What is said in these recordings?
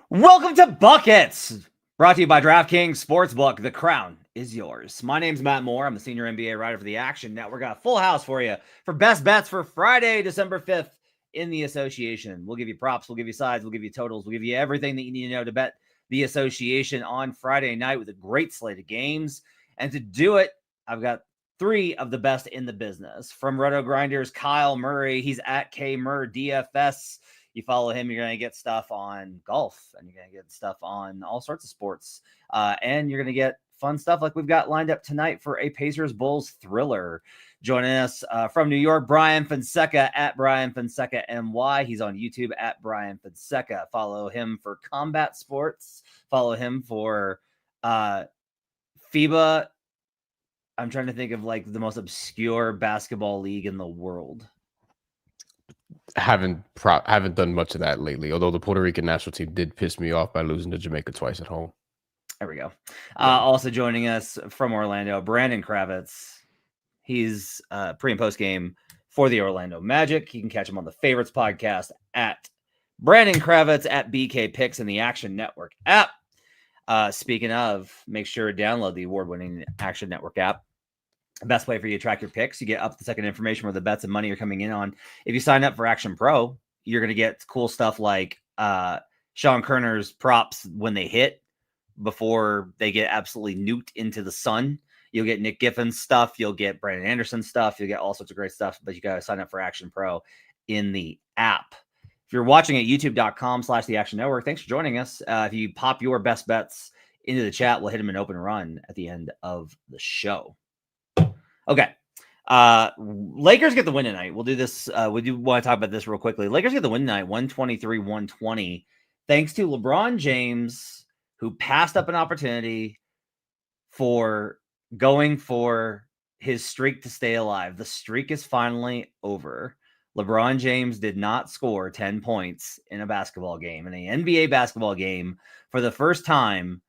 Welcome to Buckets, brought to you by DraftKings Sportsbook. The crown is yours. My name's Matt Moore. I'm the senior NBA writer for the Action Network. Got a full house for you for best bets for Friday, December 5th in the association. We'll give you props, we'll give you sides, we'll give you totals, we'll give you everything that you need to know to bet the association on Friday night with a great slate of games. And to do it, I've got three of the best in the business. From Roto Grinders, Kyle Murray. He's at KMurr DFS. You follow him, you're going to get stuff on golf, and you're going to get stuff on all sorts of sports. And you're going to get fun stuff like we've got lined up tonight for a Pacers Bulls thriller. Joining us from New York, Bryan Fonseca at Bryan Fonseca NY. He's on YouTube at Bryan Fonseca. Follow him for combat sports. Follow him for FIBA. I'm trying to think of like the most obscure basketball league in the world. Haven't done much of that lately, although the Puerto Rican national team did piss me off by losing to Jamaica twice at home. There we go. Also joining us from Orlando, Brandon Kravitz. He's pre and post game for the Orlando Magic. You can catch him on the Favorites podcast at Brandon Kravitz at BK Picks in the Action Network app. Speaking of, make sure to download the award-winning Action Network app. The best way for you to track your picks. You get up to second information where the bets and money are coming in on. If you sign up for Action Pro, you're going to get cool stuff like Sean Kerner's props when they hit before they get absolutely nuked into the sun. You'll get Nick Giffin's stuff. You'll get Brandon Anderson's stuff. You'll get all sorts of great stuff, but you got to sign up for Action Pro in the app. If you're watching at youtube.com/the Action Network, thanks for joining us. If you pop your best bets into the chat, we'll hit them an open run at the end of the show. Okay. Lakers get the win tonight. We'll do this. We do want to talk about this real quickly. Lakers get the win tonight, 123-120, thanks to LeBron James, who passed up an opportunity for going for his streak to stay alive. The streak is finally over. LeBron James did not score 10 points in a basketball game, in an NBA basketball game, for the first time.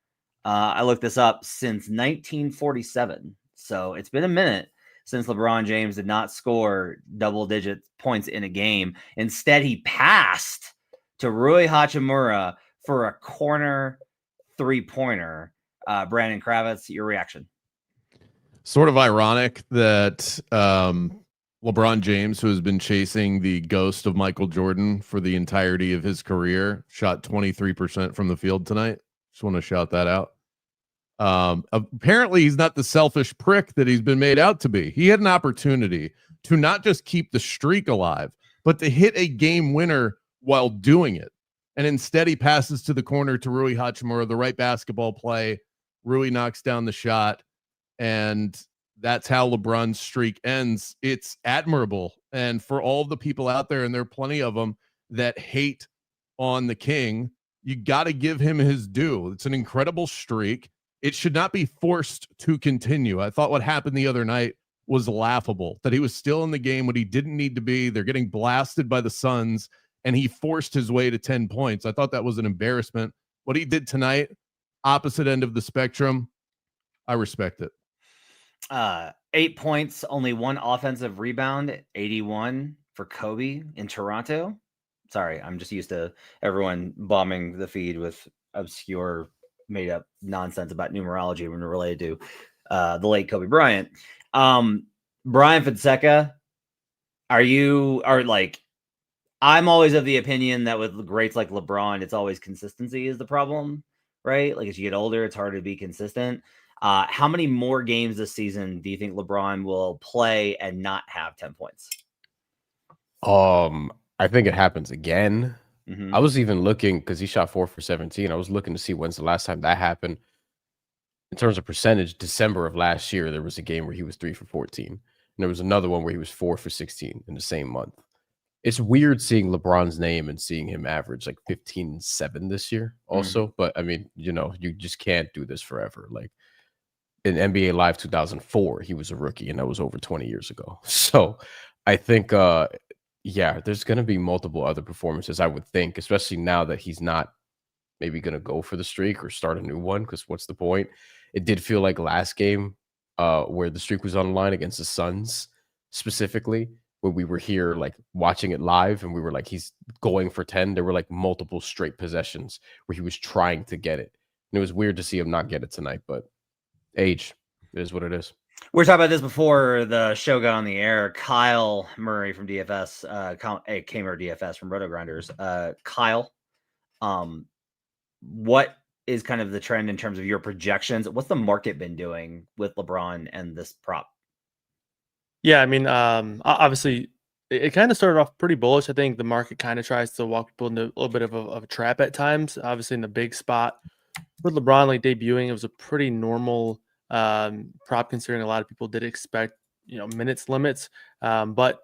I looked this up since 1947. So it's been a minute since LeBron James did not score double-digit points in a game. Instead, he passed to Rui Hachimura for a corner three-pointer. Brandon Kravitz, your reaction? Sort of ironic that LeBron James, who has been chasing the ghost of Michael Jordan for the entirety of his career, shot 23% from the field tonight. Just want to shout that out. Apparently he's not the selfish prick that he's been made out to be. He had an opportunity to not just keep the streak alive, but to hit a game winner while doing it. And instead he passes to the corner to Rui Hachimura, the right basketball play. Rui knocks down the shot, and that's how LeBron's streak ends. It's admirable. And for all the people out there, and there are plenty of them that hate on the King, you got to give him his due. It's an incredible streak. It should not be forced to continue. I thought what happened the other night was laughable, that he was still in the game when he didn't need to be. They're getting blasted by the Suns, and he forced his way to 10 points. I thought that was an embarrassment. What he did tonight, opposite end of the spectrum, I respect it. 8 points, only one offensive rebound, 81 for Kobe in Toronto. Sorry, I'm just used to everyone bombing the feed with obscure made up nonsense about numerology when related to the late Kobe Bryant. Bryan Fonseca, I'm always of the opinion that with greats like LeBron, it's always consistency is the problem, right? Like as you get older, it's harder to be consistent. How many more games this season do you think LeBron will play and not have 10 points? I think it happens again. Mm-hmm. I was even looking because he shot 4 for 17. I was looking to see when's the last time that happened. In terms of percentage, December of last year, there was a game where he was 3 for 14. And there was another one where he was 4 for 16 in the same month. It's weird seeing LeBron's name and seeing him average like 15-7 this year also. But I mean, you just can't do this forever. Like in NBA Live 2004, he was a rookie, and that was over 20 years ago. So I think yeah, there's going to be multiple other performances, I would think, especially now that he's not maybe going to go for the streak or start a new one, because what's the point? It did feel like last game where the streak was on the line against the Suns specifically, when we were here, like watching it live, and we were like, he's going for 10. There were like multiple straight possessions where he was trying to get it. And it was weird to see him not get it tonight, but age, it is what it is. We were talking about this before the show got on the air. Kyle Murray from DFS, Kamer DFS from Roto Grinders. Kyle, what is kind of the trend in terms of your projections? What's the market been doing with LeBron and this prop? Yeah, I mean, obviously, it kind of started off pretty bullish. I think the market kind of tries to walk people into a little bit of a trap at times. Obviously, in the big spot with LeBron like debuting, it was a pretty normal prop considering a lot of people did expect minutes limits. But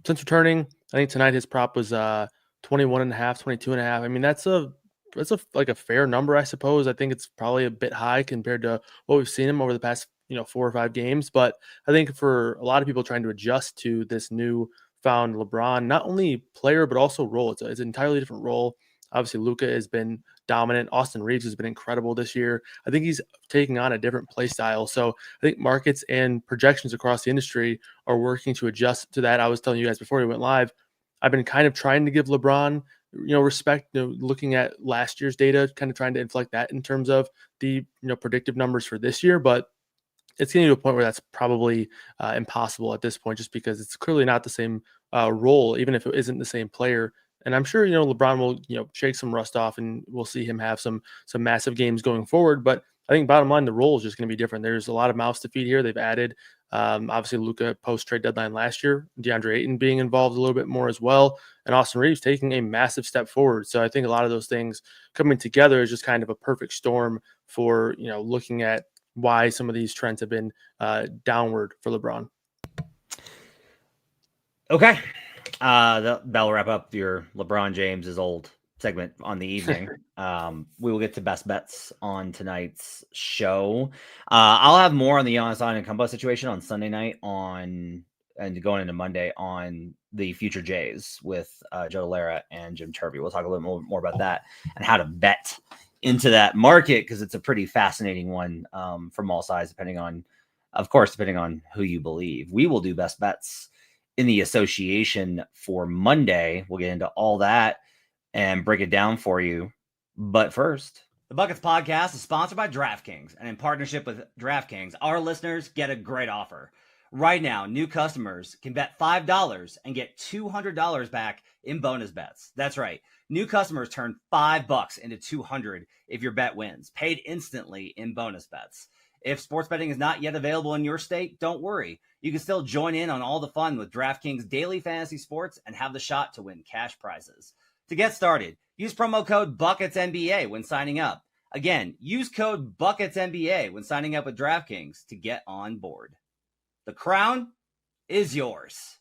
since returning, I think tonight his prop was 21.5, 22.5. I mean, that's a fair number, I suppose. I think it's probably a bit high compared to what we've seen him over the past 4 or 5 games. But I think for a lot of people trying to adjust to this new found LeBron, not only player but also role, it's an entirely different role. Obviously, Luka has been dominant. Austin Reeves has been incredible this year. I think he's taking on a different play style. So I think markets and projections across the industry are working to adjust to that. I was telling you guys before we went live, I've been kind of trying to give LeBron respect, looking at last year's data, kind of trying to inflect that in terms of the predictive numbers for this year. But it's getting to a point where that's probably impossible at this point, just because it's clearly not the same role, even if it isn't the same player. And I'm sure, LeBron will, shake some rust off, and we'll see him have some massive games going forward. But I think bottom line, the role is just going to be different. There's a lot of mouths to feed here. They've added, obviously, Luka post-trade deadline last year, DeAndre Ayton being involved a little bit more as well, and Austin Reeves taking a massive step forward. So I think a lot of those things coming together is just kind of a perfect storm for, looking at why some of these trends have been downward for LeBron. Okay. That'll wrap up your LeBron James's old segment on the evening. We will get to best bets on tonight's show. I'll have more on the Giannis Antetokounmpo situation on Sunday night and going into Monday on the future Jays with Joe Lara and Jim Turvey. We'll talk a little more about that and how to bet into that market, because it's a pretty fascinating one from all sides, depending on who you believe. We will do best bets in the association for Monday. We'll get into all that and break it down for you. But first, the Buckets Podcast is sponsored by DraftKings, and in partnership with DraftKings, our listeners get a great offer. Right now, new customers can bet $5 and get $200 back in bonus bets. That's right. New customers turn $5 into $200 if your bet wins, paid instantly in bonus bets. If sports betting is not yet available in your state, don't worry. You can still join in on all the fun with DraftKings Daily Fantasy Sports and have the shot to win cash prizes. To get started, use promo code BucketsNBA when signing up. Again, use code BucketsNBA when signing up with DraftKings to get on board. The crown is yours.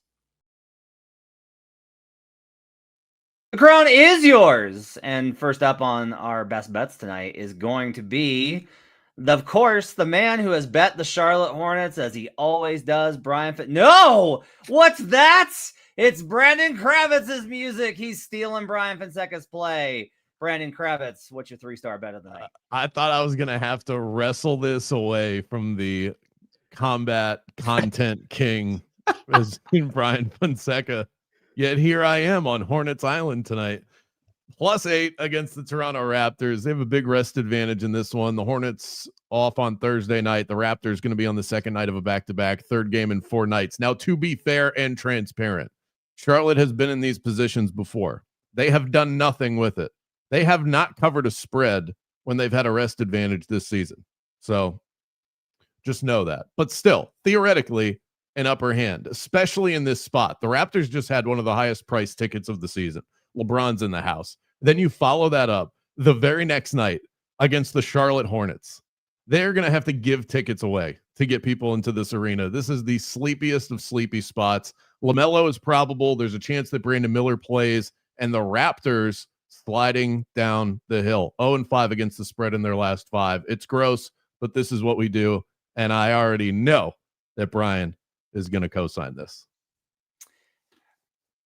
The crown is yours. And first up on our best bets tonight is going to be, of course, the man who has bet the Charlotte Hornets as he always does, Bryan. No! What's that? It's Brandon Kravitz's music. He's stealing Bryan Fonseca's play. Brandon Kravitz, what's your 3-star bet of the night? I thought I was going to have to wrestle this away from the combat content king as Bryan Fonseca. Yet here I am on Hornets Island tonight. +8 against the Toronto Raptors. They have a big rest advantage in this one. The Hornets off on Thursday night. The Raptors going to be on the second night of a back-to-back, third game in 4 nights. Now, to be fair and transparent, Charlotte has been in these positions before. They have done nothing with it. They have not covered a spread when they've had a rest advantage this season. So just know that. But still, theoretically, an upper hand, especially in this spot. The Raptors just had one of the highest price tickets of the season. LeBron's in the house. Then you follow that up the very next night against the Charlotte Hornets. They're going to have to give tickets away to get people into this arena. This is the sleepiest of sleepy spots. LaMelo is probable. There's a chance that Brandon Miller plays, and the Raptors sliding down the hill. 0-5 against the spread in their last 5. It's gross, but this is what we do, and I already know that Bryan is going to co-sign this.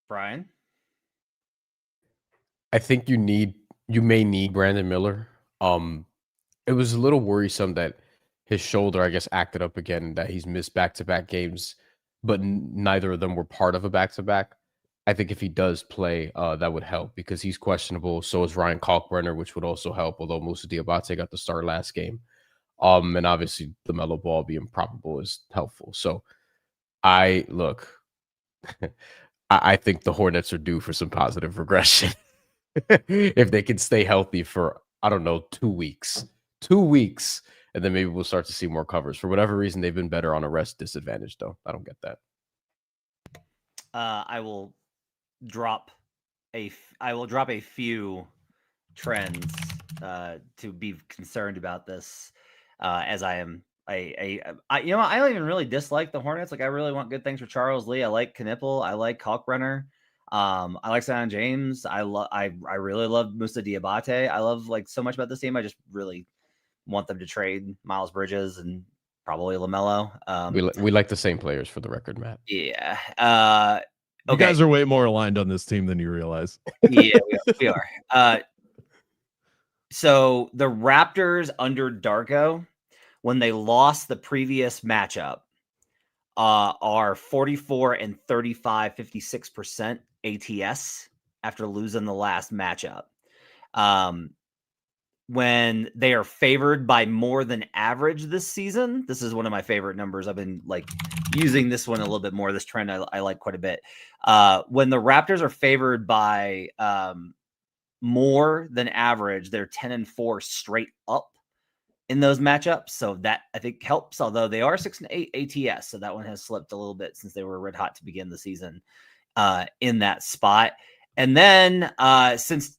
Bryan? I think you may need Brandon Miller. It was a little worrisome that his shoulder, I guess, acted up again, that he's missed back-to-back games. but neither of them were part of a back-to-back. I think if he does play, that would help because he's questionable. So is Ryan Kalkbrenner, which would also help, although Moussa Diabate got the start last game. And obviously LaMelo Ball being probable is helpful. So I think the Hornets are due for some positive regression if they can stay healthy for, I don't know, 2 weeks. 2 weeks, and then maybe we'll start to see more covers. For whatever reason, they've been better on a rest disadvantage, though. I don't get that. I will drop a few trends to be concerned about this, as I am I don't even really dislike the Hornets. Like, I really want good things for Charles Lee. I like Knipple. I like Kalkbrenner. I like Zion James. I really love Moussa Diabate. I love so much about this team. I just really want them to trade Miles Bridges and probably LaMelo. We like the same players, for the record, Matt. Yeah. You guys are way more aligned on this team than you realize. Yeah, we are. So the Raptors under Darko, when they lost the previous matchup, are 44 and 35, 56% ATS after losing the last matchup. When they are favored by more than average this season, this is one of my favorite numbers. I've been using this one a little bit more. This trend I like quite a bit. When the Raptors are favored by more than average, they're 10-4 straight up in those matchups. So that, I think, helps, although they are 6-8 ATS. So that one has slipped a little bit since they were red hot to begin the season in that spot. And then since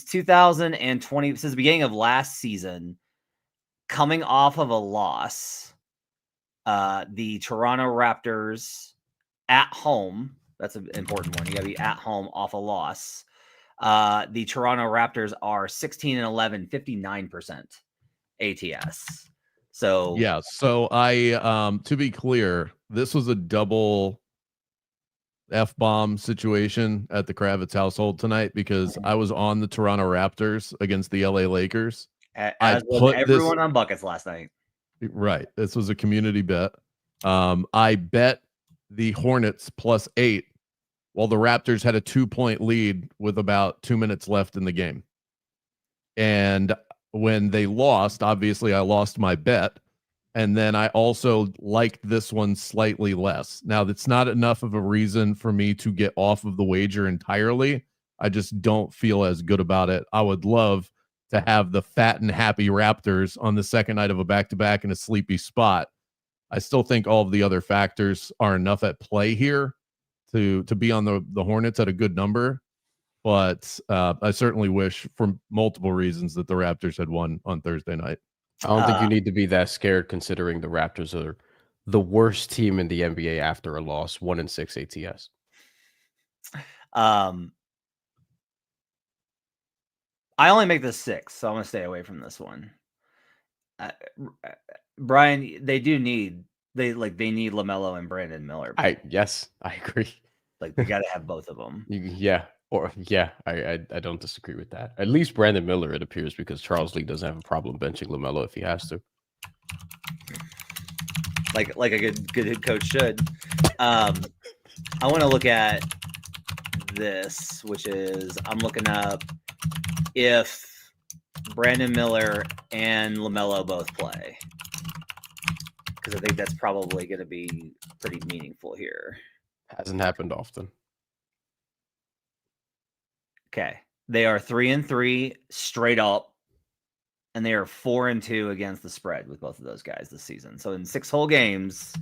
2020, since the beginning of last season, coming off of a loss, the Toronto Raptors at home, that's an important one. You got to be at home off a loss. The Toronto Raptors are 16-11, 59% ATS. So yeah. So I, to be clear, this was a double F-bomb situation at the Kravitz household tonight because I was on the Toronto Raptors against the LA Lakers. As was everyone on buckets last night. Right. This was a community bet. I bet the Hornets +8 while the Raptors had a 2-point lead with about 2 minutes left in the game. And when they lost, obviously I lost my bet. And then I also liked this one slightly less. Now, that's not enough of a reason for me to get off of the wager entirely. I just don't feel as good about it. I would love to have the fat and happy Raptors on the second night of a back-to-back in a sleepy spot. I still think all of the other factors are enough at play here to be on the Hornets at a good number. But I certainly wish, for multiple reasons, that the Raptors had won on Thursday night. I don't think you need to be that scared, considering the Raptors are the worst team in the NBA after a loss, 1-6 ATS. I only make this 6, so I'm gonna stay away from this one. Bryan, they need LaMelo and Brandon Miller. Yes, I agree. They got to have both of them. I don't disagree with that. At least Brandon Miller, it appears, because Charles Lee doesn't have a problem benching LaMelo if he has to. Like a good head coach should. I want to look at this, which is I'm looking up if Brandon Miller and LaMelo both play, because I think that's probably going to be pretty meaningful here. Hasn't happened often. Okay. They are 3-3 straight up, and they are 4-2 against the spread with both of those guys this season. So in 6 whole games,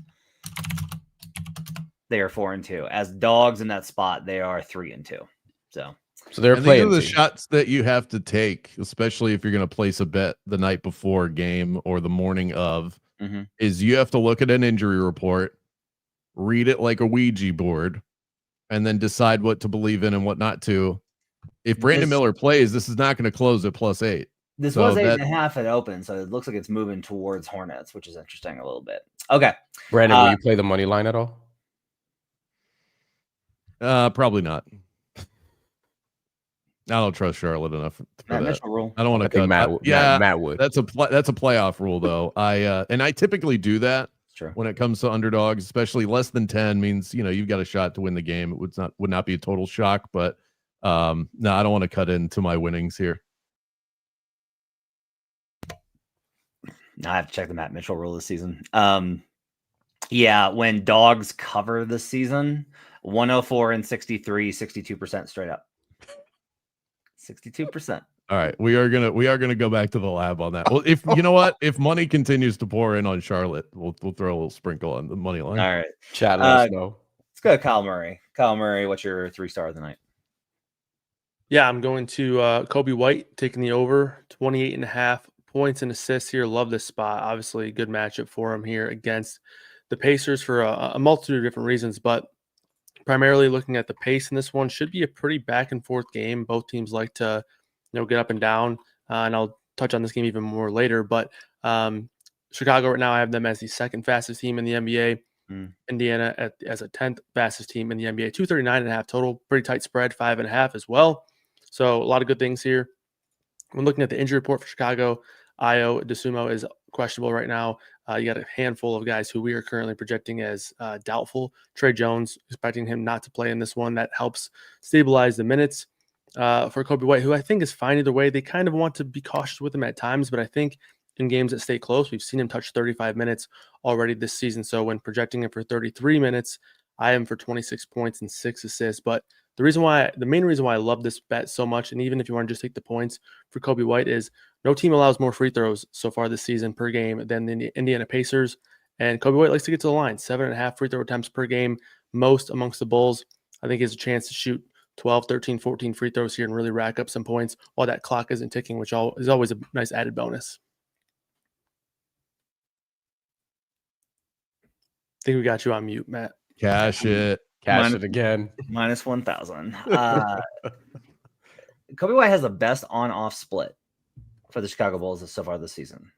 they are 4-2. As dogs in that spot, they are 3-2. So they're playing. These are the shots that you have to take, especially if you're going to place a bet the night before a game or the morning of. Is you have to look at an injury report, read it like a Ouija board, and then decide what to believe in and what not to. If Brandon Miller plays, this is not going to close at +8. This was 8.5 at open, so it looks like it's moving towards Hornets, which is interesting a little bit. Okay. Brandon, will you play the money line at all? Probably not. I don't trust Charlotte enough for that. Rule. I don't want to cut Matt would. That's a playoff rule, though. I typically do that True. when it comes to underdogs, especially less than 10 means, you've got a shot to win the game. It would not be a total shock, but no, I don't want to cut into my winnings here. Now I have to check the Matt Mitchell rule this season. Yeah, when dogs cover this season, 104 and 63, 62% straight up. 62%. All right, we are gonna go back to the lab on that. Well, if you know what, if money continues to pour in on Charlotte, we'll throw a little sprinkle on the money line. All right, Chat, let us know. Let's go to Kyle Murray. Kyle Murray, what's your 3-star of the night? Yeah, I'm going to Kobe White, taking the over 28.5 points and assists here. Love this spot. Obviously, good matchup for him here against the Pacers for a multitude of different reasons, but primarily looking at the pace in this one, should be a pretty back and forth game. Both teams like to get up and down, and I'll touch on this game even more later. But Chicago right now, I have them as the second fastest team in the NBA. Indiana as a 10th fastest team in the NBA. 239.5 total, pretty tight spread, 5.5 as well. So a lot of good things here. When looking at the injury report for Chicago, Ayo Dosunmu is questionable right now. You got a handful of guys who we are currently projecting as doubtful. Trey Jones, expecting him not to play in this one. That helps stabilize the minutes for Kobe White, who I think is fine either way. They kind of want to be cautious with him at times, but I think in games that stay close, we've seen him touch 35 minutes already this season. So when projecting him for 33 minutes, I am for 26 points and 6 assists. But the main reason why I love this bet so much, and even if you want to just take the points for Kobe White, is no team allows more free throws so far this season per game than the Indiana Pacers. And Kobe White likes to get to the line, 7.5 free throw attempts per game, most amongst the Bulls. I think he has a chance to shoot 12, 13, 14 free throws here and really rack up some points while that clock isn't ticking, which is always a nice added bonus. I think we got you on mute, Matt. Cash it. Cash it again. Minus 1,000. Kobe White has the best on-off split for the Chicago Bulls so far this season.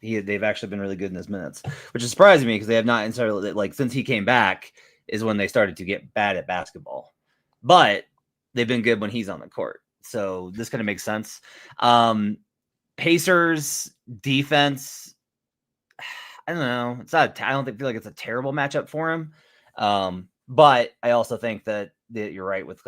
They've actually been really good in his minutes, which is surprising me because they have not necessarily, since he came back is when they started to get bad at basketball. But they've been good when he's on the court. So this kind of makes sense. Pacers defense, I don't know. I don't feel like it's a terrible matchup for him. But I also think that you're right with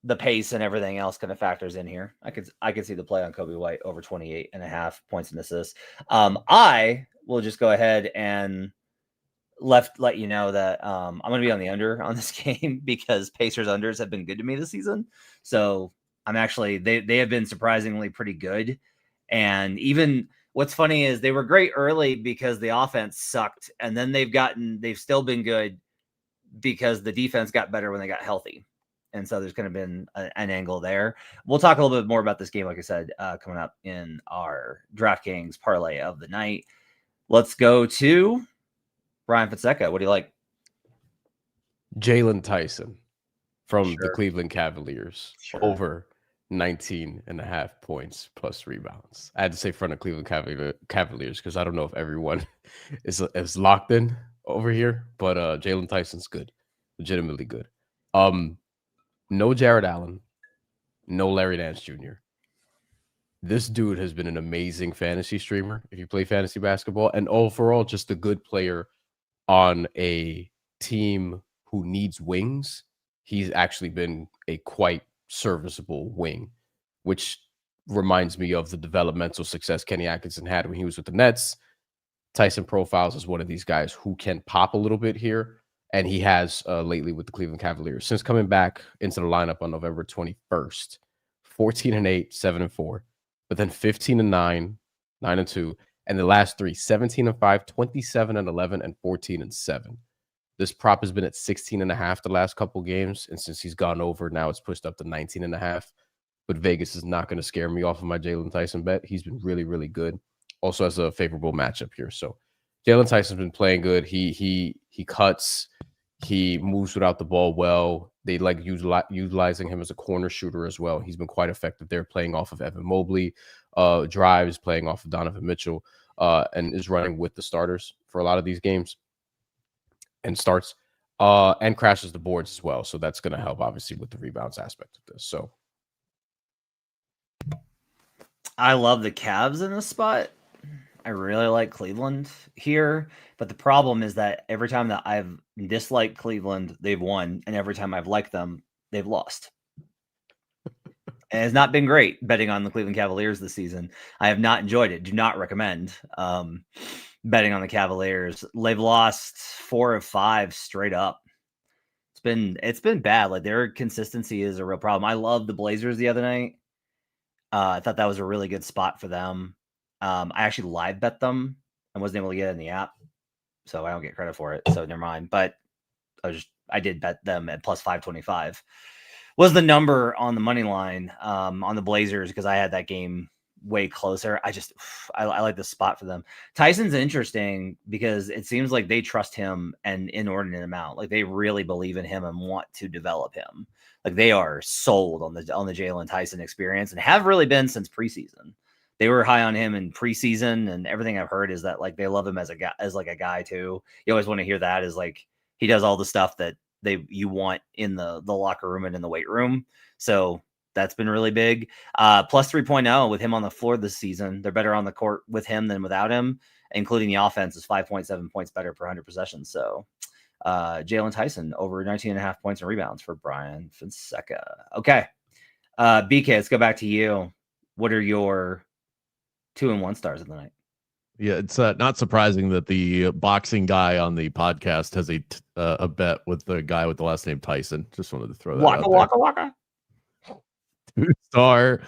the pace and everything else kind of factors in here. I could see the play on Kobe White over 28.5 points and assists. I will just go ahead and let you know that I'm going to be on the under on this game because Pacers unders have been good to me this season. So I'm actually they have been surprisingly pretty good. And even what's funny is they were great early because the offense sucked, and then they've still been good because the defense got better when they got healthy. And so there's kind of been an angle there. We'll talk a little bit more about this game, like I said, coming up in our DraftKings parlay of the night. Let's go to Bryan Fonseca. What do you like? Jalen Tyson from the Sure. Cleveland Cavaliers, Sure. over 19.5 points plus rebounds. I had to say front of Cleveland Cavaliers because I don't know if everyone is locked in over here, but Jalen Tyson's good, legitimately good. No Jared Allen, no Larry Nance Jr. This dude has been an amazing fantasy streamer if you play fantasy basketball, and overall just a good player on a team who needs wings. He's actually been a quite serviceable wing, which reminds me of the developmental success Kenny Atkinson had when he was with the Nets. Tyson profiles as one of these guys who can pop a little bit here, and he has lately with the Cleveland Cavaliers. Since coming back into the lineup on November 21st, 14-8, 7-4, but then 15-9, 9-2, and the last three, 17-5, 27-11, and 14-7. This prop has been at 16.5 the last couple games, and since he's gone over, now it's pushed up to 19.5. But Vegas is not going to scare me off of my Jalen Tyson bet. He's been really, really good. Also has a favorable matchup here. So Jalen Tyson's been playing good. He cuts. He moves without the ball well. They like utilizing him as a corner shooter as well. He's been quite effective there, playing off of Evan Mobley, drives, playing off of Donovan Mitchell, and is running with the starters for a lot of these games and starts, and crashes the boards as well. So that's going to help, obviously, with the rebounds aspect of this. So I love the Cavs in this spot. I really like Cleveland here, but the problem is that every time that I've disliked Cleveland, they've won, and every time I've liked them, they've lost. And it's not been great betting on the Cleveland Cavaliers this season. I have not enjoyed it. Do not recommend betting on the Cavaliers. They've lost 4 of 5 straight up. It's been bad. Like, their consistency is a real problem. I loved the Blazers the other night. I thought that was a really good spot for them. I actually live bet them. I wasn't able to get it in the app, so I don't get credit for it. So never mind. But I did bet them at plus 525. Was the number on the money line on the Blazers because I had that game way closer. I like the spot for them. Tyson's interesting because it seems like they trust him an inordinate amount. Like, they really believe in him and want to develop him. Like, they are sold on the Jalen Tyson experience and have really been since preseason. They were high on him in preseason, and everything I've heard is that, like, they love him as a guy too. You always want to hear that, is like he does all the stuff that you want in the locker room and in the weight room. So that's been really big. Plus 3.0 with him on the floor this season. They're better on the court with him than without him, including the offense is 5.7 points better per 100 possessions. So Jalen Tyson over 19.5 points and rebounds for Bryan Fonseca. Okay. BK, let's go back to you. What are your 2 and 1 stars of the night? Yeah, it's not surprising that the boxing guy on the podcast has a bet with the guy with the last name Tyson. Just wanted to throw that out there. Waka. 2-star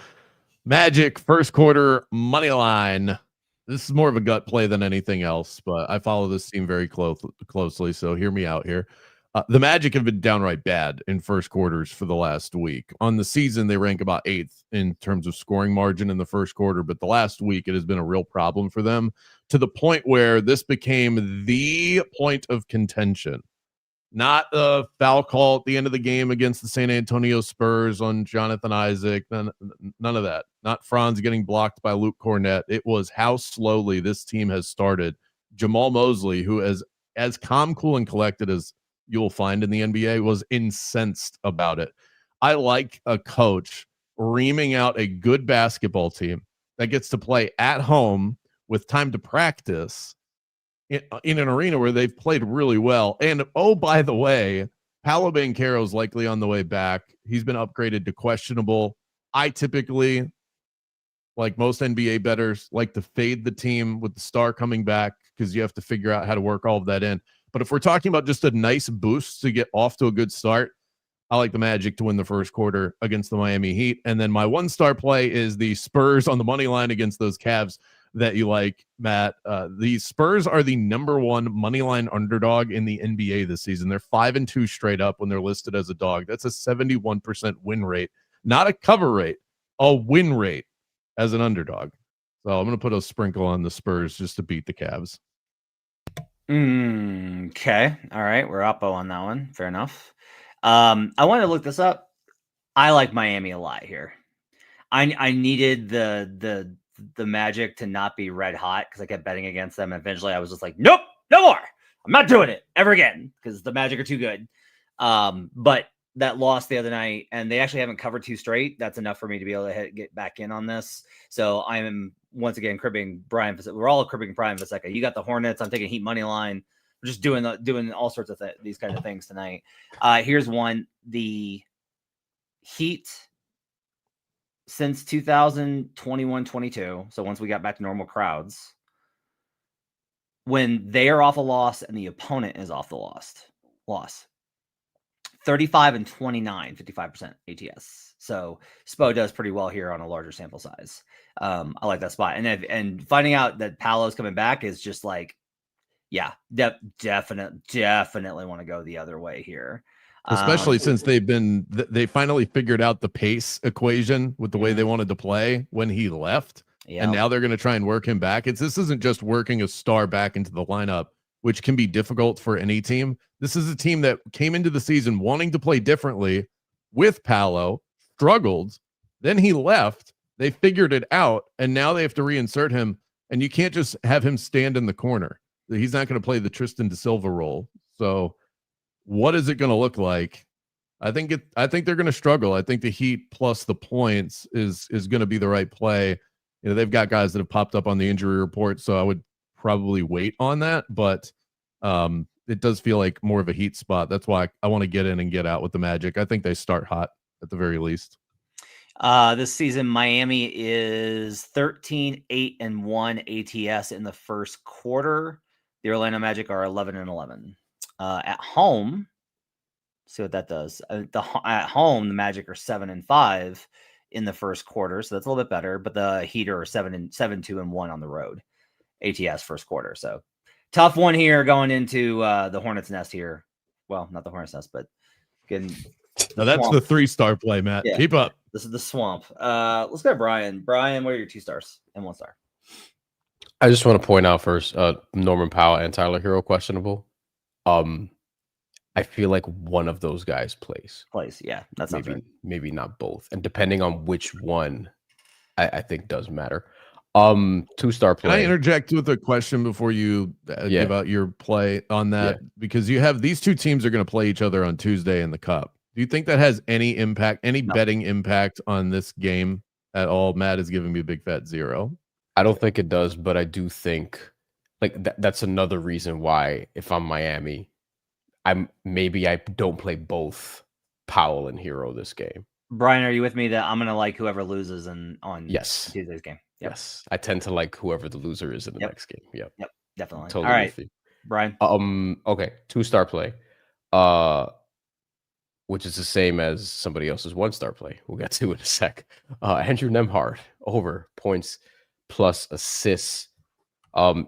Magic first quarter money line. This is more of a gut play than anything else, but I follow this team very closely, so hear me out here. The Magic have been downright bad in first quarters for the last week. On the season, they rank about 8th in terms of scoring margin in the first quarter, but the last week it has been a real problem for them, to the point where this became the point of contention. Not a foul call at the end of the game against the San Antonio Spurs on Jonathan Isaac. None of that. Not Franz getting blocked by Luke Cornett. It was how slowly this team has started. Jamal Mosley, who is as calm, cool, and collected as you'll find in the NBA, was incensed about it. I like a coach reaming out a good basketball team that gets to play at home with time to practice in an arena where they've played really well. And, oh, by the way, Paolo Banchero is likely on the way back. He's been upgraded to questionable. I typically, like most NBA bettors, like to fade the team with the star coming back because you have to figure out how to work all of that in. But if we're talking about just a nice boost to get off to a good start, I like the Magic to win the first quarter against the Miami Heat. And then my 1-star play is the Spurs on the money line against those Cavs that you like, Matt. The Spurs are the #1 money line underdog in the NBA this season. They're 5-2 straight up when they're listed as a dog. That's a 71% win rate, not a cover rate, a win rate as an underdog. So I'm going to put a sprinkle on the Spurs just to beat the Cavs. Okay. All right. We're oppo on that one. Fair enough. I want to look this up. I like Miami a lot here. I needed the Magic to not be red hot because I kept betting against them. And eventually I was just like, nope, no more. I'm not doing it ever again because the Magic are too good. But that loss the other night, and they actually haven't covered 2 straight. That's enough for me to be able to get back in on this. So I am once again cribbing Bryan. We're all cribbing Bryan Fonseca. You got the Hornets. I'm taking Heat money line. We're just doing all sorts of these kind of things tonight. Here's one: the Heat since 2021-22. So once we got back to normal crowds, when they are off a loss and the opponent is off the loss. 35-29, 55% ATS. So Spo does pretty well here on a larger sample size. I like that spot. And finding out that Paolo's coming back is just like, yeah, definitely want to go the other way here. Especially since they finally figured out the pace equation with the way they wanted to play when he left. Yeah. And now they're going to try and work him back. This isn't just working a star back into the lineup, which can be difficult for any team. This is a team that came into the season wanting to play differently with Paolo, struggled, then he left, they figured it out, and now they have to reinsert him, and you can't just have him stand in the corner. He's not going to play the Tristan da Silva role. So what is it going to look like? I think they're going to struggle. I think the Heat plus the points is going to be the right play. they've got guys that have popped up on the injury report, so I would probably wait on that. But it does feel like more of a heat spot. That's why I want to get in and get out with the Magic. I think they start hot at the very least. This season, Miami is 13-8-1 ATS in the first quarter. The Orlando Magic are 11-11. At home, see what that does. At home, the Magic are 7-5 in the first quarter, so that's a little bit better. But the Heat are 7-2-1 on the road, ATS first quarter. So tough one here going into the Hornets' nest here. Well, not the Hornets' nest, but getting. Now that's swamp. the 3-star play, Matt. Yeah. Keep up. This is the swamp. Let's go to Bryan. Bryan, what are your 2 stars and 1 star? I just want to point out first, Norman Powell and Tyler Hero questionable. I feel like one of those guys plays. Yeah, that's maybe not both, and depending on which one, I think does matter. 2-star play. Can I interject with a question before you give out your play on that? Yeah. Because you have these 2 teams are going to play each other on Tuesday in the Cup. Do you think that has any impact, betting impact on this game at all? Matt is giving me a big fat 0. I don't think it does, but I do think like that's another reason why if I'm Miami, I don't play both Powell and Hero this game. Bryan, are you with me that I'm gonna like whoever loses on Tuesday's game? Yep. Yes, I tend to like whoever the loser is in the next game. Yep, definitely. Totally. All right, Bryan. Okay, 2-star play. Which is the same as somebody else's 1-star play. We'll get to in a sec. Andrew Nembhard over points plus assists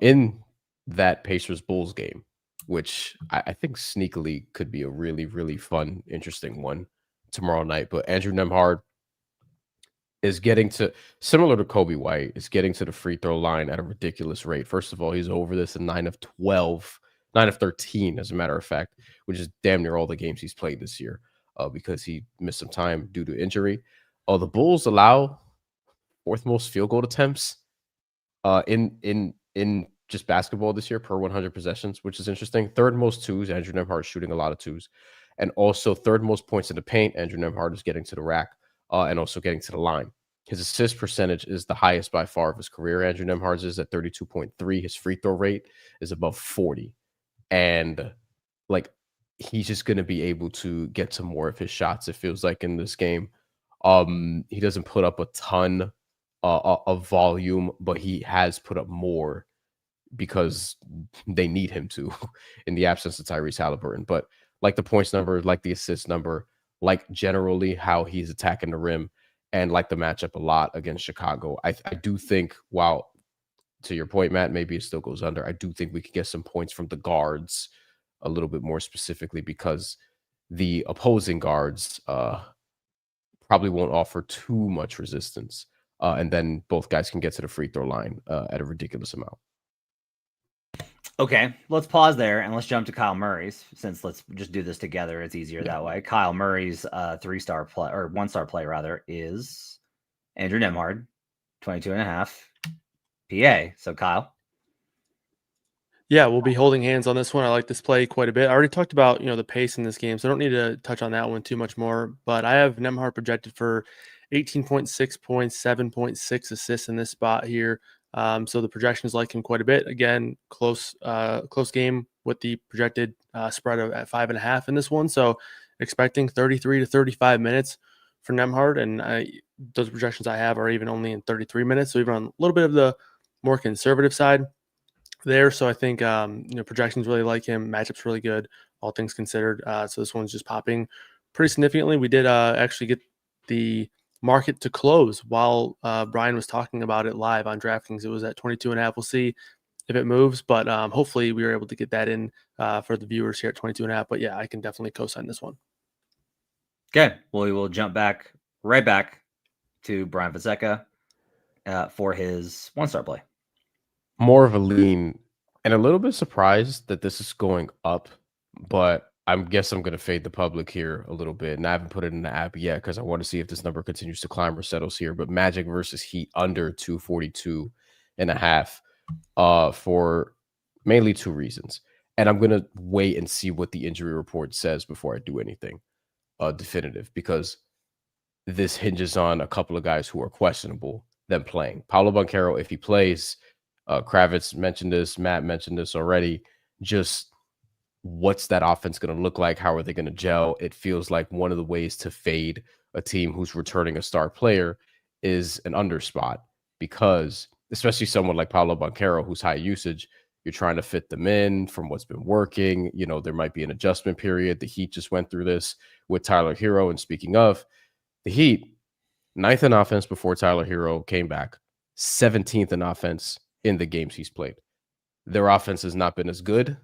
in that Pacers Bulls game, which I think sneakily could be a really, really fun, interesting one tomorrow night. But Andrew Nembhard is getting to, similar to Kobe White, is getting to the free throw line at a ridiculous rate. First of all, he's over this in 9 of 12, 9 of 13, as a matter of fact, which is damn near all the games he's played this year. Because he missed some time due to injury. The Bulls allow 4th most field goal attempts in just basketball this year per 100 possessions, which is interesting. 3rd most 2s. Andrew Nembhard shooting a lot of 2s. And also 3rd most points in the paint. Andrew Nembhard is getting to the rack and also getting to the line. His assist percentage is the highest by far of his career. Andrew Nembhard's is at 32.3. His free throw rate is above 40. And he's just going to be able to get to more of his shots, it feels like, in this game. He doesn't put up a ton of volume, but he has put up more because they need him to in the absence of Tyrese Halliburton. But like the points number, like the assist number, like generally how he's attacking the rim, and like the matchup a lot against Chicago, I do think, while to your point, Matt, maybe it still goes under, I do think we could get some points from the guards a little bit more specifically, because the opposing guards probably won't offer too much resistance. And then both guys can get to the free throw line at a ridiculous amount. Okay, let's pause there and let's jump to Kyle Murray's, since let's just do this together. It's easier that way. Kyle Murray's 3-star play, or 1-star play rather, is Andrew Nembhard, 22.5 PA. So Kyle. Yeah, we'll be holding hands on this one. I like this play quite a bit. I already talked about, the pace in this game, so I don't need to touch on that one too much more. But I have Nembhard projected for 18.6 points, 7.6 assists in this spot here. So the projections like him quite a bit. Again, close game with the projected spread at 5.5 in this one. So expecting 33 to 35 minutes for Nembhard, and those projections I have are even only in 33 minutes. So even on a little bit of the more conservative side there. So I think, projections really like him. Matchup's really good, all things considered. So this one's just popping pretty significantly. We did actually get the market to close while Bryan was talking about it live on DraftKings. It was at 22.5. We'll see if it moves, but hopefully we were able to get that in for the viewers here at 22.5. But yeah, I can definitely co-sign this one. Okay. Well, we will jump right back to Bryan Fonseca for his 1-star play. More of a lean, and a little bit surprised that this is going up, but I guess I'm going to fade the public here a little bit, and I haven't put it in the app yet because I want to see if this number continues to climb or settles here. But Magic versus Heat under 242.5 for mainly 2 reasons. And I'm going to wait and see what the injury report says before I do anything definitive, because this hinges on a couple of guys who are questionable them playing. Paolo Banchero, if he plays, Kravitz mentioned this, Matt mentioned this already, just what's that offense going to look like? How are they going to gel? It feels like one of the ways to fade a team who's returning a star player is an under spot, because especially someone like Paolo Banchero, who's high usage, you're trying to fit them in from what's been working. You know, there might be an adjustment period. The Heat just went through this with Tyler Hero. And speaking of the Heat, 9th in offense before Tyler Hero came back, 17th in offense in the games he's played. Their offense has not been as good,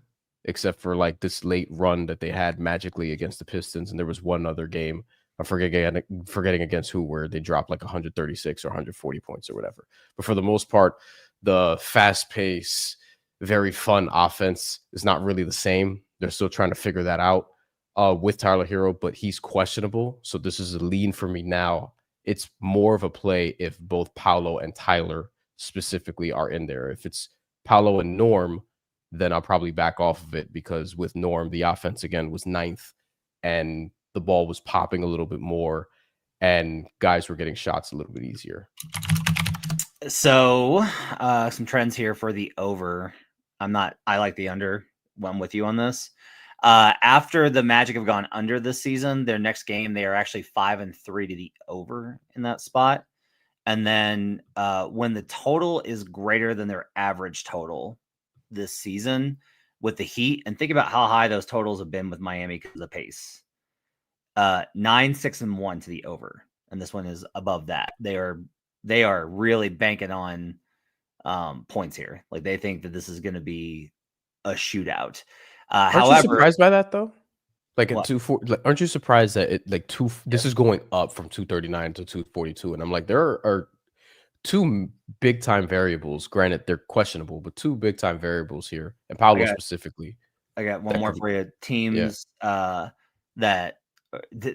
except for like this late run that they had magically against the Pistons. And there was one other game, I'm forgetting against who, where they dropped like 136 or 140 points or whatever. But for the most part, the fast pace, very fun offense is not really the same. They're still trying to figure that out with Tyler Hero, but he's questionable. So this is a lean for me now. It's more of a play if both Paolo and Tyler specifically are in there. If it's Paolo and Norm, then I'll probably back off of it, because with Norm, the offense again was 9th and the ball was popping a little bit more and guys were getting shots a little bit easier. So some trends here for the over. I like the under. I'm with you on this. After the Magic have gone under this season, their next game, they are actually 5-3 to the over in that spot. And then when the total is greater than their average total this season with the Heat, and think about how high those totals have been with Miami because of the pace. 9-6-1 to the over. And this one is above that. They are really banking on points here. Like, they think that this is going to be a shootout. Aren't you surprised by that though? Like What? at 240, like, aren't you surprised that it like this is going up from 239 to 242? And I'm like, there are two big time variables. Granted, they're questionable, but two big time variables here. And Paolo specifically. I got one more for you. Teams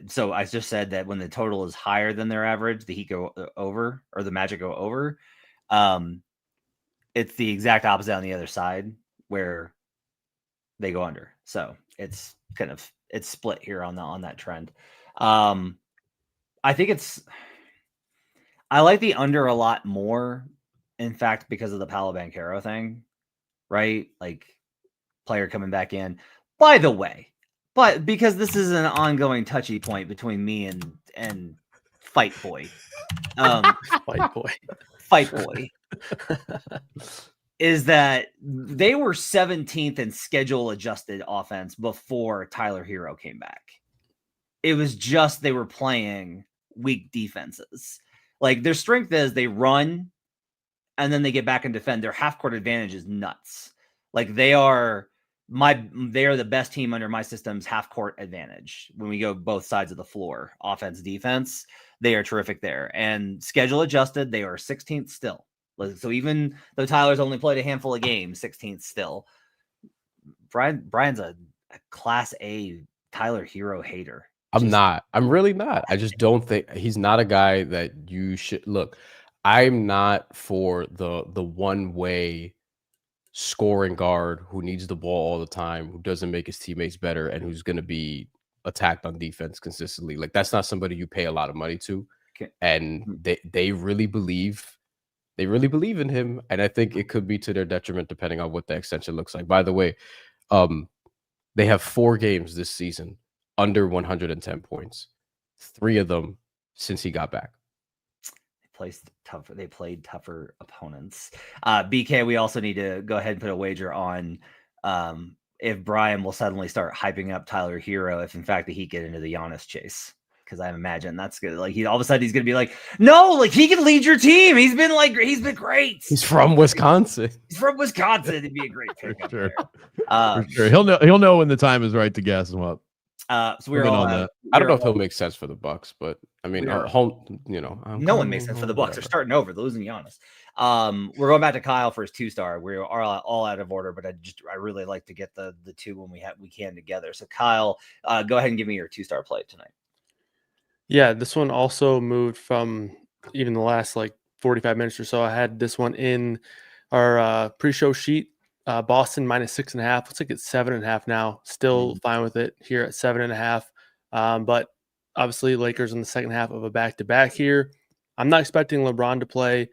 so I just said that when the total is higher than their average, the Heat go over, or the Magic go over. It's the exact opposite on the other side, where they go under. So it's split here on that trend. I think I like the under a lot more, in fact, because of the Paolo Banchero thing, right? Like, player coming back in. By the way, but because this is an ongoing touchy point between me and Fight Boy. Fight Boy. Is that they were 17th in schedule adjusted offense before Tyler Hero came back. It was just they were playing weak defenses. Like, their strength is they run and then they get back and defend. Their half court advantage is nuts. Like, they are the best team under my system's half court advantage. When we go both sides of the floor, offense, defense, they are terrific there. And schedule adjusted, they are 16th still. So even though Tyler's only played a handful of games, 16th still. Bryan's a class A Tyler Hero hater. I'm really not. I just don't think he's not a guy that you should look. I'm not for the one way scoring guard who needs the ball all the time, who doesn't make his teammates better, and who's going to be attacked on defense consistently. Like, that's not somebody you pay a lot of money to. And they really believe in him, and I think it could be to their detriment depending on what the extension looks like. By the way, they have 4 games this season under 110 points, 3 of them since he got back. They played tougher opponents. BK, we also need to go ahead and put a wager on if Bryan will suddenly start hyping up Tyler Hero if in fact the Heat get into the Giannis chase. Because I imagine that's good. Like, all of a sudden he's gonna be like, no, like, he can lead your team. He's been great. He's from Wisconsin. It'd be a great pick. For sure. For sure. He'll know when the time is right to gas him up. So we're all on that. I don't know if he'll make sense for the Bucks, but I mean, our home, no one makes sense for the Bucks. They're starting over. They're losing Giannis. We're going back to Kyle for his 2-star. We are all out of order, but I really like to get the 2 when we can together. So Kyle, go ahead and give me your 2-star play tonight. Yeah, this one also moved from even the last 45 minutes or so. I had this one in our pre-show sheet. Boston -6.5. Looks like it's 7.5 now. Still fine with it here at 7.5. But obviously Lakers in the second half of a back-to-back here. I'm not expecting LeBron to play.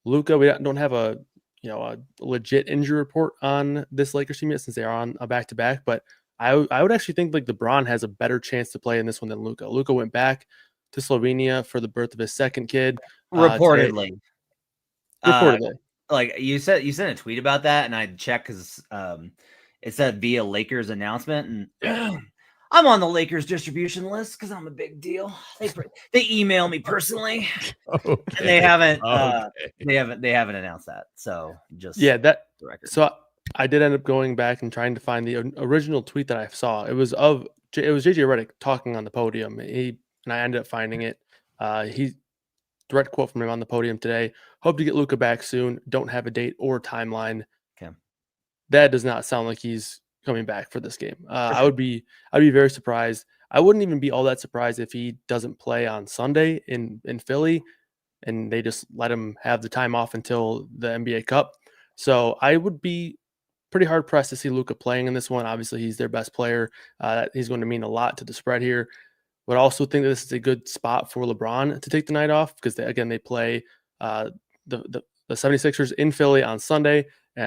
Luka, we don't have a legit injury report on this Lakers team yet since they are on a back-to-back, but I would actually think like LeBron has a better chance to play in this one than Luka. Luka went back to Slovenia for the birth of his second kid. Reportedly. Reportedly. Like you sent a tweet about that, and I checked because it said via Lakers announcement, and I'm on the Lakers distribution list because I'm a big deal. They email me personally, Okay. and they haven't Okay. they haven't announced that. So just that the record. So I did end up going back and trying to find the original tweet that I saw. It was JJ Redick talking on the podium. And I ended up finding it. Direct quote from him on the podium today. Hope to get Luka back soon. Don't have a date or timeline. Okay. That does not sound like he's coming back for this game. sure. I'd be very surprised. I wouldn't even be all that surprised if he doesn't play on Sunday in Philly, and they just let him have the time off until the NBA Cup. So I would be pretty hard pressed to see Luka playing in this one. Obviously, he's their best player. He's going to mean a lot to the spread here. But I also think that this is a good spot for LeBron to take the night off because they play the 76ers in Philly on Sunday.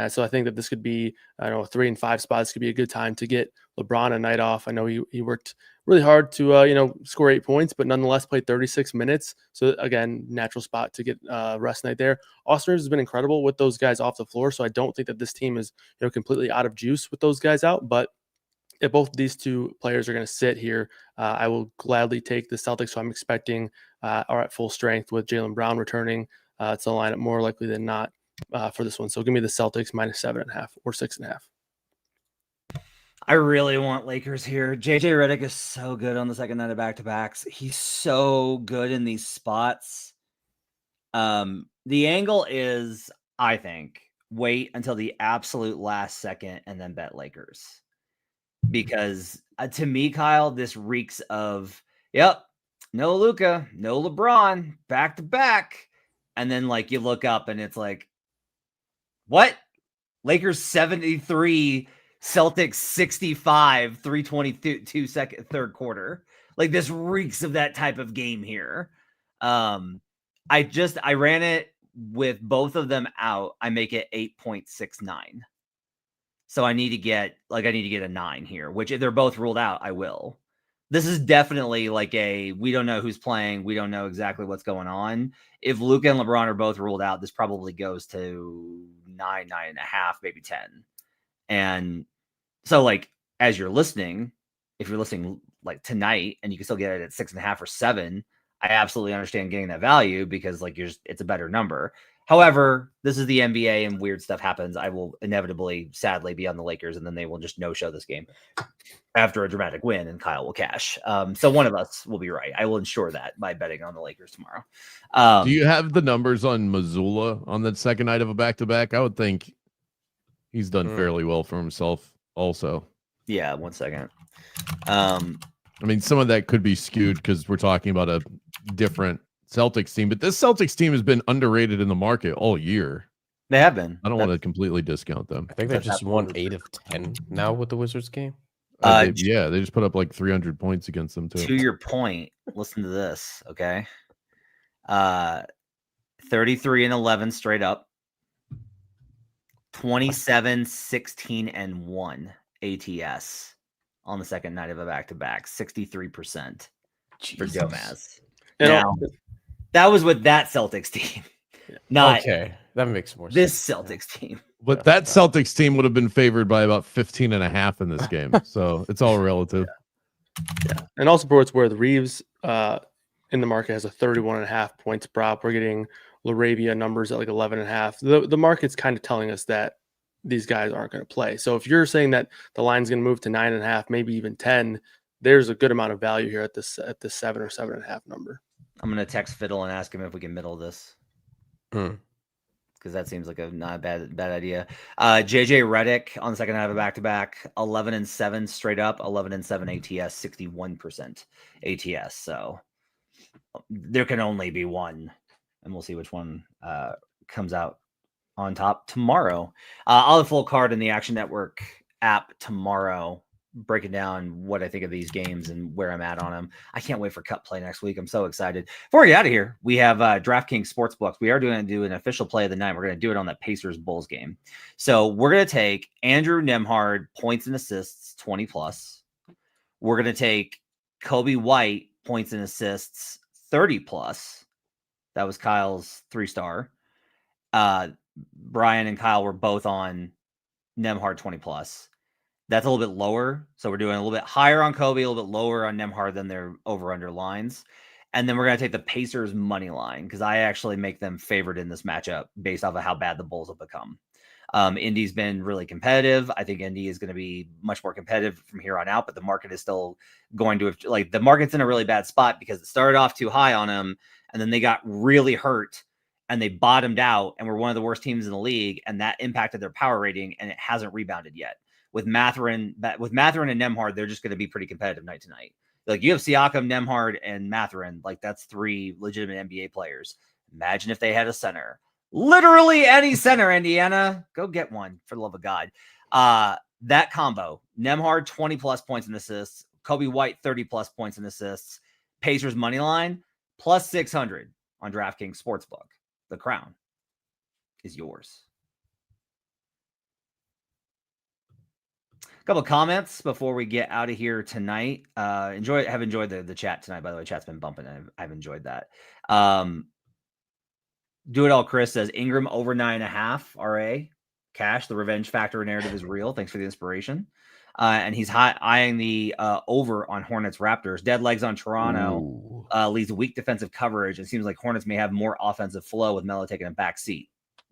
So I think that this could be, 3 and 5 spots could be a good time to get LeBron a night off. I know he worked really hard to, score 8 points, but nonetheless played 36 minutes. So again, natural spot to get rest night there. Austin Reeves has been incredible with those guys off the floor. So I don't think that this team is, completely out of juice with those guys out, but if both of these two players are going to sit here, I will gladly take the Celtics. So I'm expecting are at full strength with Jaylen Brown returning to the lineup more likely than not for this one. So give me the Celtics -7.5 or 6.5. I really want Lakers here. JJ Redick is so good on the second night of back-to-backs. He's so good in these spots. The angle is, I think, wait until the absolute last second and then bet Lakers. Because to me, Kyle, this reeks of, no Luka, no LeBron, back-to-back. And then like you look up and it's like, what? Lakers 73, Celtics 65, 322 third quarter. Like this reeks of that type of game here. I ran it with both of them out. I make it 8.69. So I need to get a 9 here, which if they're both ruled out, I will. This is definitely like we don't know who's playing. We don't know exactly what's going on. If Luka and LeBron are both ruled out, this probably goes to 9.5, maybe 10. And so like, as you're listening, if you're listening like tonight and you can still get it at 6.5 or 7, I absolutely understand getting that value because like it's a better number. However, this is the NBA and weird stuff happens. I will inevitably, sadly, be on the Lakers, and then they will just no-show this game after a dramatic win, and Kyle will cash. So one of us will be right. I will ensure that by betting on the Lakers tomorrow. Do you have the numbers on Missoula on that second night of a back-to-back? I would think he's done fairly well for himself also. Yeah, 1 second. I mean, some of that could be skewed because we're talking about a different Celtics team, but this Celtics team has been underrated in the market all year. They have been. I don't want to completely discount them. I think they've just won 8 of 10 now with the Wizards game. They just put up like 300 points against them too. To your point, listen to this, okay? 33 and 11 straight up. 27, 16 and 1 ATS on the second night of a back-to-back. 63% for Gomez. Now, that was with that Celtics team. Not okay, that makes more sense. This Celtics team. But that Celtics team would have been favored by about 15.5 in this game. So it's all relative. Yeah. And also for what's worth, Reeves in the market has a 31.5 points prop. We're getting Laravia numbers at like 11.5. The market's kind of telling us that these guys aren't going to play. So if you're saying that the line's going to move to 9.5, maybe even 10, there's a good amount of value here at this 7 or 7.5 number. I'm going to text Fiddle and ask him if we can middle this. Because that seems like not a bad idea. JJ Redick on the second half of back-to-back, 11 and 7 straight up, 11 and 7 ATS, 61% ATS. So there can only be one, and we'll see which one comes out on top tomorrow. I'll have full card in the Action Network app tomorrow breaking down what I think of these games and where I'm at on them. I can't wait for Cup play next week. I'm so excited. Before we get out of here, we have DraftKings Sportsbooks. We are going to do an official play of the night. We're going to do it on that Pacers Bulls game. So we're going to take Andrew Nembhard points and assists 20 plus. We're going to take Kobe White points and assists 30 plus. That was Kyle's 3-star. Bryan and Kyle were both on Nembhard 20 plus. That's a little bit lower. So we're doing a little bit higher on Kobe, a little bit lower on Nembhard than their over-under lines. And then we're going to take the Pacers money line because I actually make them favored in this matchup based off of how bad the Bulls have become. Indy's been really competitive. I think Indy is going to be much more competitive from here on out, but the market is still going to have, the market's in a really bad spot because it started off too high on them and then they got really hurt and they bottomed out and were one of the worst teams in the league. And that impacted their power rating and it hasn't rebounded yet. With Mathurin and Nembhard, they're just going to be pretty competitive night to night. Like you have Siakam, Nembhard, and Mathurin. Like that's 3 legitimate NBA players. Imagine if they had a center. Literally any center, Indiana. Go get one for the love of God. That combo, Nembhard, 20 plus points and assists. Kobe White, 30 plus points and assists. Pacers money line, plus 600 on DraftKings Sportsbook. The crown is yours. Couple of comments before we get out of here tonight. Have enjoyed the chat tonight. By the way, chat's been bumping. I've enjoyed that. Do It All Chris says Ingram over 9.5 RA. Cash, the revenge factor narrative is real. Thanks for the inspiration. And he's eyeing the over on Hornets Raptors. Dead legs on Toronto leads weak defensive coverage. It seems like Hornets may have more offensive flow with Melo taking a back seat.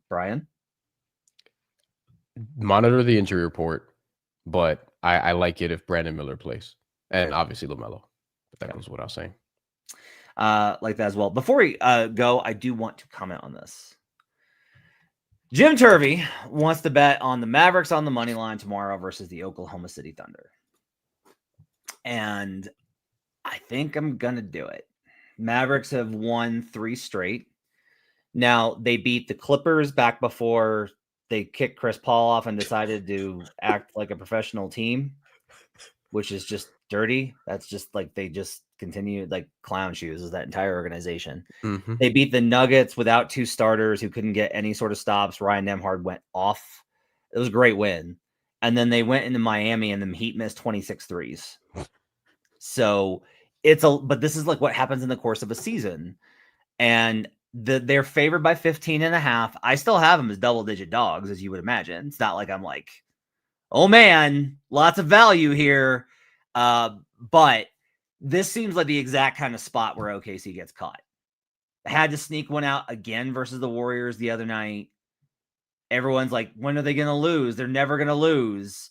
Bryan? Monitor the injury report. But I like it if Brandon Miller plays. And obviously LaMelo. That was what I was saying. Like that as well. Before we go, I do want to comment on this. Jim Turvey wants to bet on the Mavericks on the money line tomorrow versus the Oklahoma City Thunder. And I think I'm going to do it. Mavericks have won 3 straight. Now, they beat the Clippers back before they kicked Chris Paul off and decided to act like a professional team, which is just dirty. That's just like they just continued like clown shoes is that entire organization. Mm-hmm. They beat the Nuggets without 2 starters who couldn't get any sort of stops. Ryan Nembhard went off. It was a great win. And then they went into Miami and the Heat missed 26 threes. So but this is like what happens in the course of a season. And they're favored by 15.5. I still have them as double-digit dogs, as you would imagine. It's not like I'm like, oh man, lots of value here. But this seems like the exact kind of spot where OKC gets caught. Had to sneak one out again versus the Warriors the other night. Everyone's like, when are they going to lose? They're never going to lose.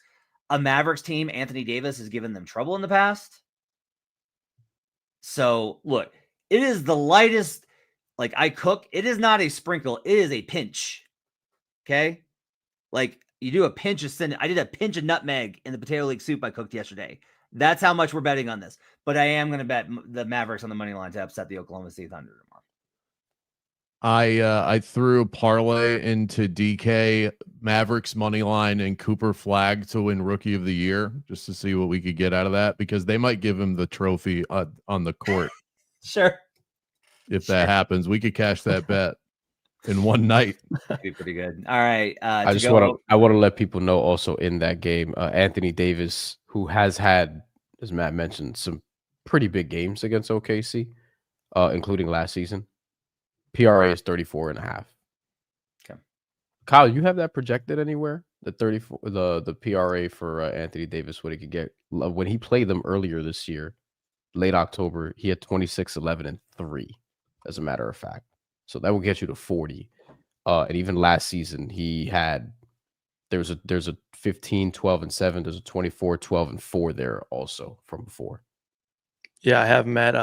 A Mavericks team, Anthony Davis has given them trouble in the past. So, look, it is the lightest. Like I cook, it is not a sprinkle. It is a pinch. Okay. Like you do a pinch of cinnamon. I did a pinch of nutmeg in the potato leek soup I cooked yesterday. That's how much we're betting on this. But I am going to bet the Mavericks on the money line to upset the Oklahoma City Thunder tomorrow. I threw a parlay into DK Mavericks money line and Cooper Flag to win Rookie of the Year just to see what we could get out of that because they might give him the trophy on the court. Sure. If that happens, we could cash that bet in one night. That'd be pretty good. All right. I want to let people know also in that game, Anthony Davis, who has had, as Matt mentioned, some pretty big games against OKC, including last season. PRA is 34.5. Okay. Kyle, you have that projected anywhere? The 34, the PRA for Anthony Davis, what he could get when he played them earlier this year, late October, he had 26, 11, and 3. As a matter of fact. So that will get you to 40. And even last season, he had there's a 15, 12, and 7. There's a 24, 12, and 4 there also from before. Yeah, I have him at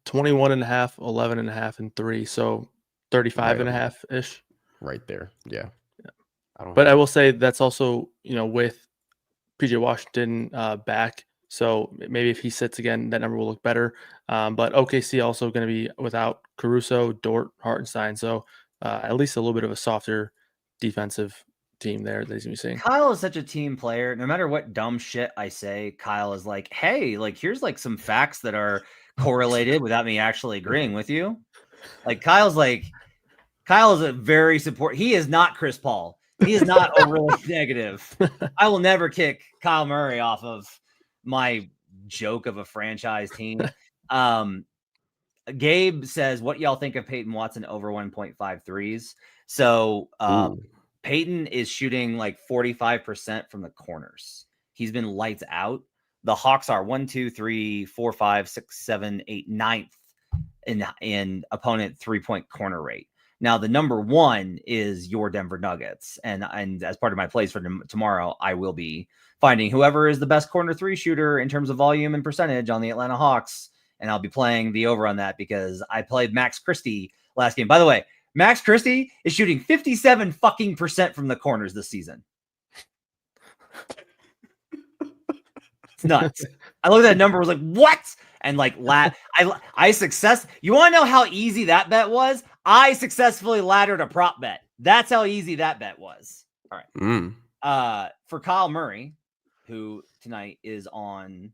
21.5, 11.5, and 3. So 35.5-ish. Right there. Yeah. I will say that's also, with PJ Washington back. So maybe if he sits again, that number will look better. But OKC also going to be without Caruso, Dort, Hartenstein. So at least a little bit of a softer defensive team there that he's gonna be seeing. Kyle is such a team player. No matter what dumb shit I say, Kyle is like, hey, like here's like some facts that are correlated without me actually agreeing with you. Like Kyle is a very he is not Chris Paul. He is not overly negative. I will never kick Kyle Murray off of my joke of a franchise team. Gabe says, what y'all think of Peyton Watson over 1.5 threes? So Peyton is shooting like 45% from the corners. He's been lights out. The Hawks are 1, 2, 3, 4, 5, 6, 7, 8, 9th in opponent 3-point corner rate. Now, the number one is your Denver Nuggets. And as part of my plays for tomorrow, I will be finding whoever is the best corner three shooter in terms of volume and percentage on the Atlanta Hawks. And I'll be playing the over on that because I played Max Christie last game. By the way, Max Christie is shooting 57% from the corners this season. It's nuts. I looked at that number, was like, what? And like, I you want to know how easy that bet was? I successfully laddered a prop bet. That's how easy that bet was. All right. For Kyle Murray, who tonight is on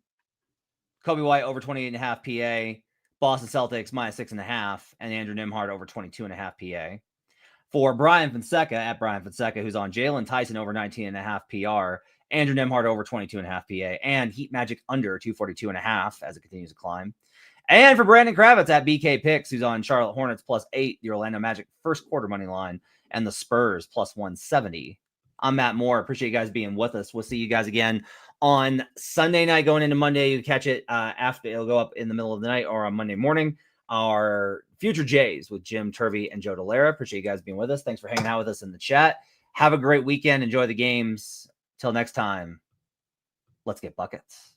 Kobe White over 28.5 PA, Boston Celtics -6.5, and Andrew Nembhard over 22.5 PA. For Bryan Fonseca at Bryan Fonseca, who's on Jalen Tyson over 19.5 PR, Andrew Nembhard over 22.5 PA, and Heat Magic under 242.5 as it continues to climb. And for Brandon Kravitz at BK Picks, who's on Charlotte Hornets +8, the Orlando Magic first quarter money line, and the Spurs +170. I'm Matt Moore. Appreciate you guys being with us. We'll see you guys again on Sunday night going into Monday. You catch it after it'll go up in the middle of the night or on Monday morning. Our Future Jays with Jim Turvey and Joe Delera. Appreciate you guys being with us. Thanks for hanging out with us in the chat. Have a great weekend. Enjoy the games. Till next time, let's get buckets.